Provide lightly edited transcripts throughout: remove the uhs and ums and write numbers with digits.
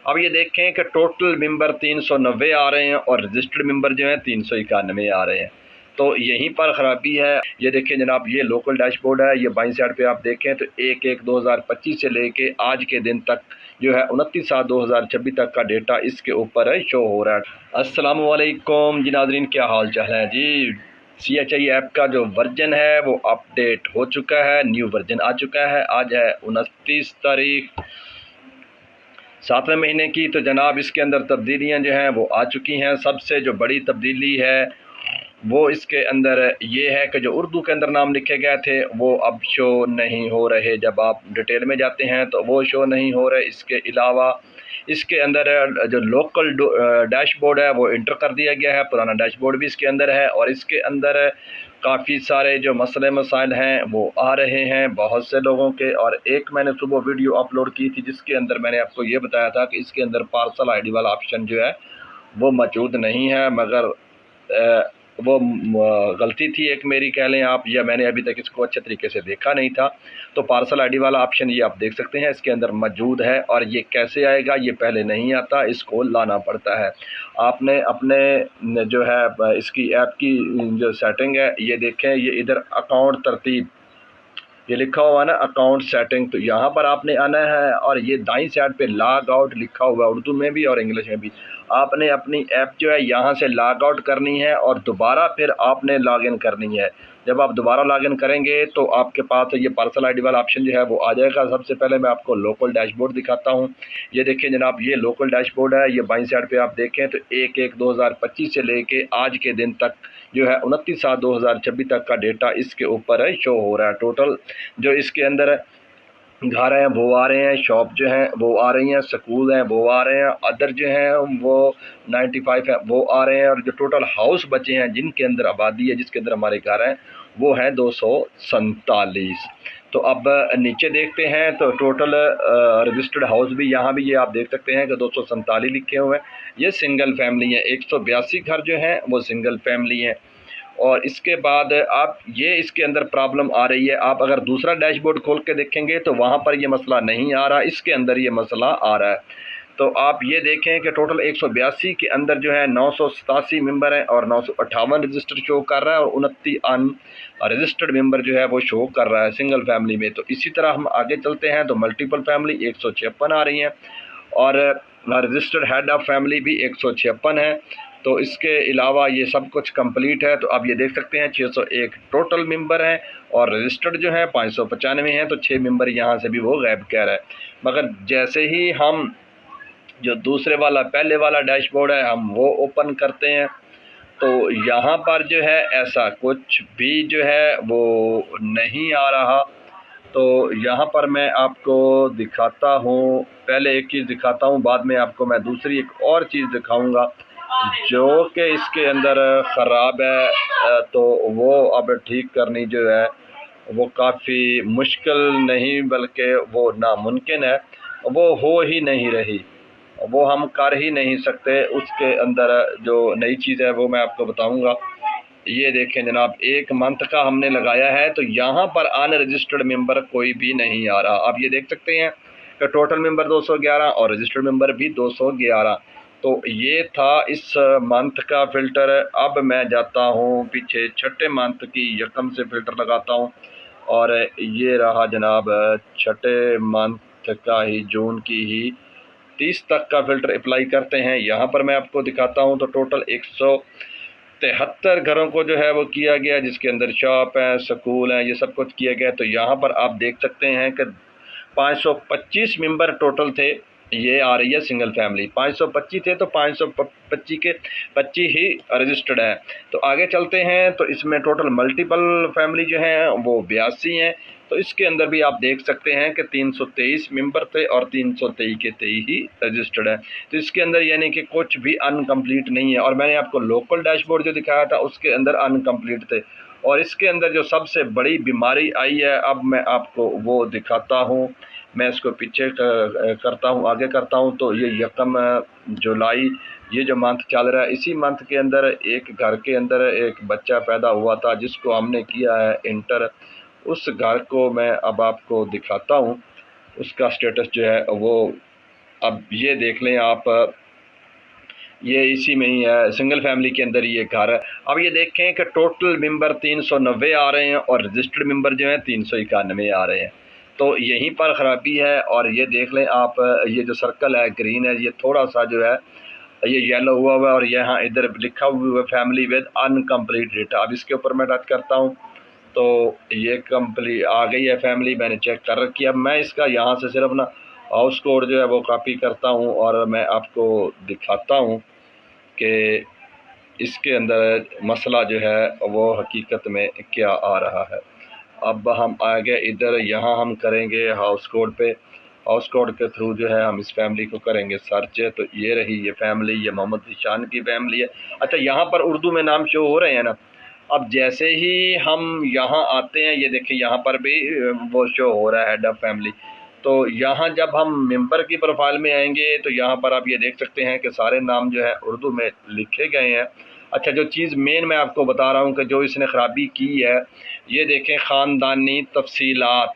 अब ये देखें कि टोटल मेंबर 390 आ रहे हैं और रजिस्टर्ड मेंबर जो हैं 391 आ रहे हैं। तो यहीं पर ख़राबी है। ये देखें जनाब, ये लोकल डैशबोर्ड है। ये बाईं साइड पे आप देखें तो 1/1/2025 से लेके आज के दिन तक जो है 29/7/2026 तक का डेटा इसके ऊपर है शो हो रहा है। अस्सलामु अलैकुम जी नाज़रीन, क्या हाल चाल है जी। CHI ऐप का जो वर्जन है वो अपडेट हो चुका है, न्यू वर्जन आ चुका है। आज है 29 तारीख 7वें महीने की। तो जनाब इसके अंदर तब्दीलियाँ जो हैं वो आ चुकी हैं। सबसे जो बड़ी तब्दीली है वो इसके अंदर ये है कि जो उर्दू के अंदर नाम लिखे गए थे वो अब शो नहीं हो रहे। जब आप डिटेल में जाते हैं तो वो शो नहीं हो रहे। इसके अलावा इसके अंदर जो लोकल डैशबोर्ड है वो इंटर कर दिया गया है। पुराना डैशबोर्ड भी इसके अंदर है और इसके अंदर काफ़ी सारे जो मसले मसाइल हैं वो आ रहे हैं बहुत से लोगों के। और एक मैंने सुबह वीडियो अपलोड की थी जिसके अंदर मैंने आपको ये बताया था कि इसके अंदर पार्सल ID वाला ऑप्शन जो है वो मौजूद नहीं है, मगर वो गलती थी एक मेरी कह लें आप, या मैंने अभी तक इसको अच्छे तरीके से देखा नहीं था। तो पार्सल ID वाला ऑप्शन ये आप देख सकते हैं इसके अंदर मौजूद है। और ये कैसे आएगा, ये पहले नहीं आता, इसको लाना पड़ता है। आपने अपने जो है इसकी ऐप की जो सेटिंग है ये देखें, ये इधर अकाउंट तरतीब ये लिखा हुआ है ना, अकाउंट सेटिंग। तो यहाँ पर आपने आना है और ये दाईं साइड पे लॉग आउट लिखा हुआ है उर्दू में भी और इंग्लिश में भी। आपने अपनी ऐप जो है यहाँ से लॉग आउट करनी है और दोबारा फिर आपने लॉग इन करनी है। जब आप दोबारा लॉग इन करेंगे तो आपके पास ये पार्सल ID वाला ऑप्शन जो है वो आ जाएगा। सबसे पहले मैं आपको लोकल डैशबोर्ड दिखाता हूँ। ये देखिए जनाब, ये लोकल डैशबोर्ड है। ये बाईं साइड पे आप देखें तो 1/1/2025 से लेके आज के दिन तक जो है 29/7/2026 तक का डेटा इसके ऊपर है शो हो रहा है। टोटल जो इसके अंदर घर हैं वो आ रहे हैं, शॉप जो हैं वो आ रही हैं, स्कूल हैं वो आ रहे हैं, अदर जो हैं वो 95 हैं वो आ रहे हैं। और जो टोटल हाउस बचे हैं जिनके अंदर आबादी है, जिसके अंदर हमारे घर हैं, वो हैं 247। तो अब नीचे देखते हैं तो टोटल रजिस्टर्ड हाउस भी यहाँ भी ये आप देख सकते हैं कि 247 लिखे हुए हैं। ये सिंगल फैमिली है। 182 घर जो हैं वो सिंगल फैमिली हैं। और इसके बाद आप ये इसके अंदर प्रॉब्लम आ रही है। आप अगर दूसरा डैशबोर्ड खोल के देखेंगे तो वहाँ पर ये मसला नहीं आ रहा, इसके अंदर ये मसला आ रहा है। तो आप ये देखें कि टोटल 182 के अंदर जो है 987 मेंबर हैं और 958 रजिस्टर शो कर रहा है और 29 अन रजिस्टर्ड मेंबर जो है वो शो कर रहा है सिंगल फैमिली में। तो इसी तरह हम आगे चलते हैं तो मल्टीपल फैमिली 156 आ रही हैं और रजिस्टर्ड हेड ऑफ फैमिली भी 156 है। तो इसके अलावा ये सब कुछ कंप्लीट है। तो आप ये देख सकते हैं 601 टोटल मेंबर हैं और रजिस्टर्ड जो है 595 हैं। तो 6 मेंबर यहाँ से भी वो गायब कह रहा है। मगर जैसे ही हम जो दूसरे वाला पहले वाला डैशबोर्ड है हम वो ओपन करते हैं तो यहाँ पर जो है ऐसा कुछ भी जो है वो नहीं आ रहा। तो यहाँ पर मैं आपको दिखाता हूँ, पहले एक चीज़ दिखाता हूँ, बाद में आपको मैं दूसरी एक और चीज़ दिखाऊंगा जो कि इसके अंदर ख़राब है। तो वो अब ठीक करनी जो है वो काफ़ी मुश्किल नहीं बल्कि वो नामुमकिन है, वो हो ही नहीं रही, वो हम कर ही नहीं सकते। उसके अंदर जो नई चीज़ है वो मैं आपको बताऊंगा। ये देखें जनाब, 1 मंथ का हमने लगाया है तो यहाँ पर अनरजिस्टर्ड मेंबर कोई भी नहीं आ रहा। आप ये देख सकते हैं कि टोटल मेंबर 211 और रजिस्टर्ड मेंबर भी 211। तो ये था इस मंथ का फ़िल्टर। अब मैं जाता हूँ पीछे छठे मंथ की यकम से फ़िल्टर लगाता हूँ और ये रहा जनाब छठे मंथ का ही जून की ही 30 तक का फ़िल्टर अप्लाई करते हैं। यहाँ पर मैं आपको दिखाता हूँ तो टोटल 173 घरों को जो है वो किया गया, जिसके अंदर शॉप है, स्कूल है, ये सब कुछ किया गया। तो यहाँ पर आप देख सकते हैं कि 525 मेंबर टोटल थे। ये आ रही है सिंगल फैमिली, 525 थे तो 525 के 25 ही रजिस्टर्ड हैं। तो आगे चलते हैं तो इसमें टोटल मल्टीपल फैमिली जो हैं वो 82 हैं। तो इसके अंदर भी आप देख सकते हैं कि 323 मेंबर थे और 323 के 23 ही रजिस्टर्ड हैं। तो इसके अंदर यानी कि कुछ भी अनकम्प्लीट नहीं है। और मैंने आपको लोकल डैशबोर्ड जो दिखाया था उसके अंदर अनकम्प्लीट थे। और इसके अंदर जो सबसे बड़ी बीमारी आई है अब मैं आपको वो दिखाता हूँ। मैं इसको पीछे करता हूँ, आगे करता हूँ। तो ये यकम जुलाई ये जो मंथ चल रहा है, इसी मंथ के अंदर एक घर के अंदर एक बच्चा पैदा हुआ था जिसको हमने किया है इंटर। उस घर को मैं अब आपको दिखाता हूँ, उसका स्टेटस जो है वो अब ये देख लें आप, ये इसी में ही है, सिंगल फैमिली के अंदर ये घर है। अब ये देखें कि टोटल मेंबर 390 आ रहे हैं और रजिस्टर्ड मेंबर जो हैं 391 आ रहे हैं। तो यहीं पर ख़राबी है। और ये देख लें आप, ये जो सर्कल है ग्रीन है, ये थोड़ा सा जो है ये येलो हुआ हुआ है और यहाँ इधर लिखा हुआ है फैमिली विद अनकम्प्लीट डेटा। अब इसके ऊपर मैं टच करता हूँ तो ये कंप्लीट आ गई है फैमिली, मैंने चेक कर रखी है। अब मैं इसका यहाँ से सिर्फ ना हाउस कोड जो है वो कॉपी करता हूँ और मैं आपको दिखाता हूँ कि इसके अंदर मसला जो है वो हकीकत में क्या आ रहा है। अब हम आगे इधर यहाँ हम करेंगे हाउस कोड पे, हाउस कोड के थ्रू जो है हम इस फैमिली को करेंगे सर्च। तो ये रही ये फैमिली, ये मोहम्मद ज़ीशान की फैमिली है। अच्छा, यहाँ पर उर्दू में नाम शो हो रहे हैं ना। अब जैसे ही हम यहाँ आते हैं, ये देखिए यहाँ पर भी वो शो हो रहा है हेड ऑफ फैमिली। तो यहाँ जब हम मेंबर की प्रोफाइल में आएंगे तो यहाँ पर आप ये देख सकते हैं कि सारे नाम जो है उर्दू में लिखे गए हैं। अच्छा, जो चीज़ मेन मैं आपको बता रहा हूँ कि जो इसने ख़राबी की है, ये देखें ख़ानदानी तफसीलात,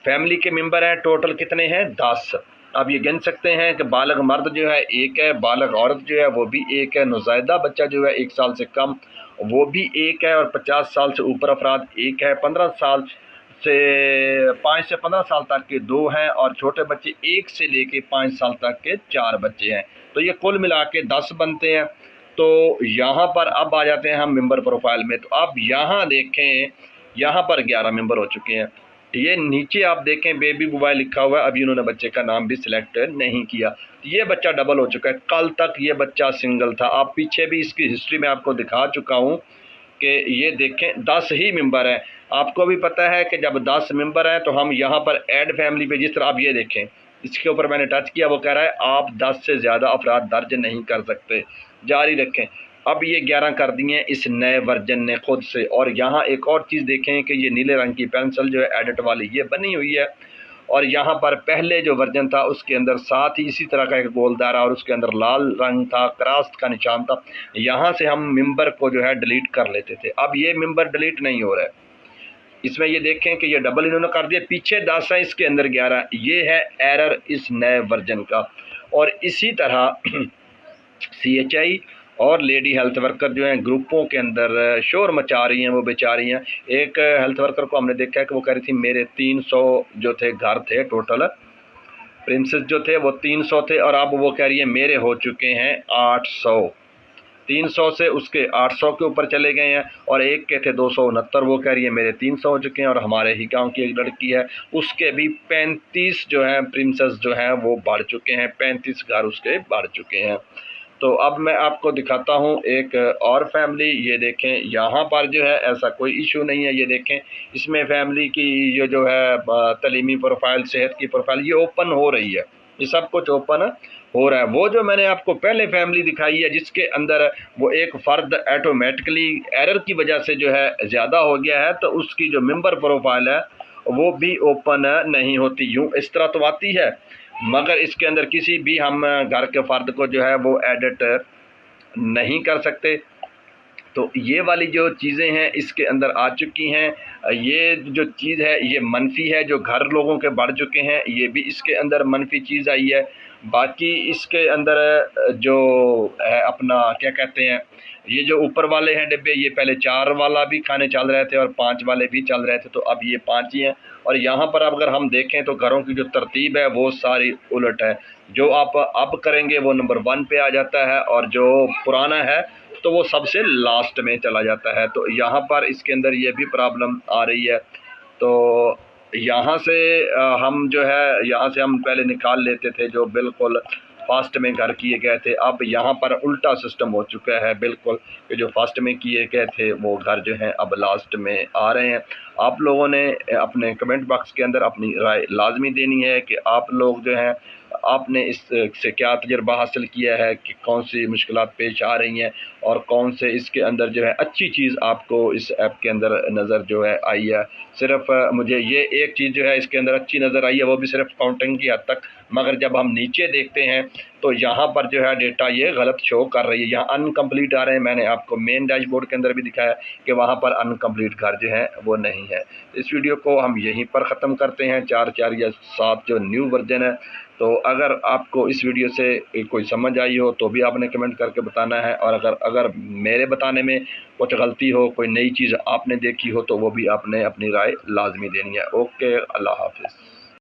फैमिली के मेंबर हैं टोटल कितने हैं 10। आप ये गिन सकते हैं कि बालग मर्द जो है एक है, बालग औरत जो है वो भी एक है, नौज़ायदा बच्चा जो है 1 साल से कम वो भी एक है, और 50 साल से ऊपर अफराद एक है, 15 साल से 5 से 15 साल तक के 2 हैं, और छोटे बच्चे 1 से लेके 5 साल तक के 4 बच्चे हैं। तो ये कुल मिला के 10 बनते हैं। तो यहाँ पर अब आ जाते हैं हम मेंबर प्रोफाइल में। तो आप यहाँ देखें, यहाँ पर 11 मेंबर हो चुके हैं। ये नीचे आप देखें बेबी बॉय लिखा हुआ है, अभी उन्होंने बच्चे का नाम भी सिलेक्ट नहीं किया। ये बच्चा डबल हो चुका है, कल तक ये बच्चा सिंगल था। आप पीछे भी इसकी हिस्ट्री में आपको दिखा चुका हूँ कि ये देखें 10 ही मेंबर हैं। आपको भी पता है कि जब 10 मेंबर हैं तो हम यहाँ पर ऐड फैमिली पे, जिस तरह आप ये देखें इसके ऊपर मैंने टच किया, वो कह रहा है आप 10 से ज़्यादा अफराद दर्ज नहीं कर सकते, जारी रखें। अब ये 11 कर दिए इस नए वर्जन ने खुद से। और यहाँ एक और चीज़ देखें कि ये नीले रंग की पेंसिल जो है एडिट वाली ये बनी हुई है, और यहाँ पर पहले जो वर्जन था उसके अंदर साथ ही इसी तरह का एक गोल दायरा और उसके अंदर लाल रंग था, क्रॉस का निशान था। यहाँ से हम मेंबर को जो है डिलीट कर लेते थे, अब ये मेंबर डिलीट नहीं हो रहा है। इसमें ये देखें कि ये डबल इन्होंने कर दिया, पीछे 10 है, इसके अंदर 11। ये है एरर इस नए वर्जन का। और इसी तरह CHI और लेडी हेल्थ वर्कर जो हैं ग्रुपों के अंदर शोर मचा रही हैं, वो बेचारी हैं। एक हेल्थ वर्कर को हमने देखा है कि वो कह रही थी मेरे 300 जो थे घर थे टोटल, प्रिंसेस जो थे वो 300 थे, और अब वो कह रही है मेरे हो चुके हैं 800। 300 से उसके 800 के ऊपर चले गए हैं, और एक के थे 269, वो कह रही है मेरे 300 हो चुके हैं। और हमारे ही गांव की एक लड़की है, उसके भी 35 जो हैं प्रिंसेस जो हैं वो बढ़ चुके हैं, 35 घर उसके बढ़ चुके हैं। तो अब मैं आपको दिखाता हूँ एक और फैमिली। ये देखें यहाँ पर जो है ऐसा कोई इशू नहीं है। ये देखें इसमें फैमिली की ये जो है तलीमी प्रोफाइल, सेहत की प्रोफाइल ये ओपन हो रही है, ये सब कुछ ओपन हो रहा है। वो जो मैंने आपको पहले फैमिली दिखाई है जिसके अंदर वो एक फ़र्द ऑटोमेटिकली एरर की वजह से जो है ज़्यादा हो गया है, तो उसकी जो मेंबर प्रोफाइल है वो भी ओपन नहीं होती। यूँ इस तरह तो आती है, मगर इसके अंदर किसी भी हम घर के फ़र्द को जो है वो एडिट नहीं कर सकते। तो ये वाली जो चीज़ें हैं इसके अंदर आ चुकी हैं। ये जो चीज़ है ये मनफी है, जो घर लोगों के बढ़ चुके हैं ये भी इसके अंदर मनफी चीज़ आई है। बाकी इसके अंदर जो है अपना क्या कहते हैं, ये जो ऊपर वाले हैं डिब्बे, ये पहले 4 वाला भी खाने चल रहे थे और 5 वाले भी चल रहे थे, तो अब ये 5 ही हैं। और यहाँ पर अगर हम देखें तो घरों की जो तरतीब है वो सारी उलट है। जो आप अब करेंगे वो नंबर 1 पे आ जाता है, और जो पुराना है तो वो सबसे लास्ट में चला जाता है। तो यहाँ पर इसके अंदर ये भी प्रॉब्लम आ रही है। तो यहाँ से हम जो है यहाँ से हम पहले निकाल लेते थे जो बिल्कुल फास्ट में घर किए गए थे, अब यहाँ पर उल्टा सिस्टम हो चुका है बिल्कुल, कि जो फास्ट में किए गए थे वो घर जो हैं अब लास्ट में आ रहे हैं। आप लोगों ने अपने कमेंट बॉक्स के अंदर अपनी राय लाजमी देनी है कि आप लोग जो हैं आपने इससे क्या तजुर्बा हासिल किया है, कि कौन सी मुश्किलात पेश आ रही हैं और कौन से इसके अंदर जो है अच्छी चीज़ आपको इस ऐप के अंदर नज़र जो है आई है। सिर्फ मुझे ये एक चीज़ जो है इसके अंदर अच्छी नज़र आई है, वो भी सिर्फ काउंटिंग की हद तक, मगर जब हम नीचे देखते हैं तो यहाँ पर जो है डेटा ये गलत शो कर रही है, यहाँ अनकम्प्लीट आ रहे हैं। मैंने आपको मेन डैशबोर्ड के अंदर भी दिखाया कि वहाँ पर अनकम्प्लीट घर जो है वो नहीं है। इस वीडियो को हम यहीं पर ख़त्म करते हैं। 4 या 7 जो न्यू वर्जन है तो अगर आपको इस वीडियो से कोई समझ आई हो तो भी आपने कमेंट करके बताना है, और अगर मेरे बताने में कुछ गलती हो, कोई नई चीज़ आपने देखी हो, तो वो भी आपने अपनी राय लाजमी देनी है। ओके, अल्लाह हाफिज़।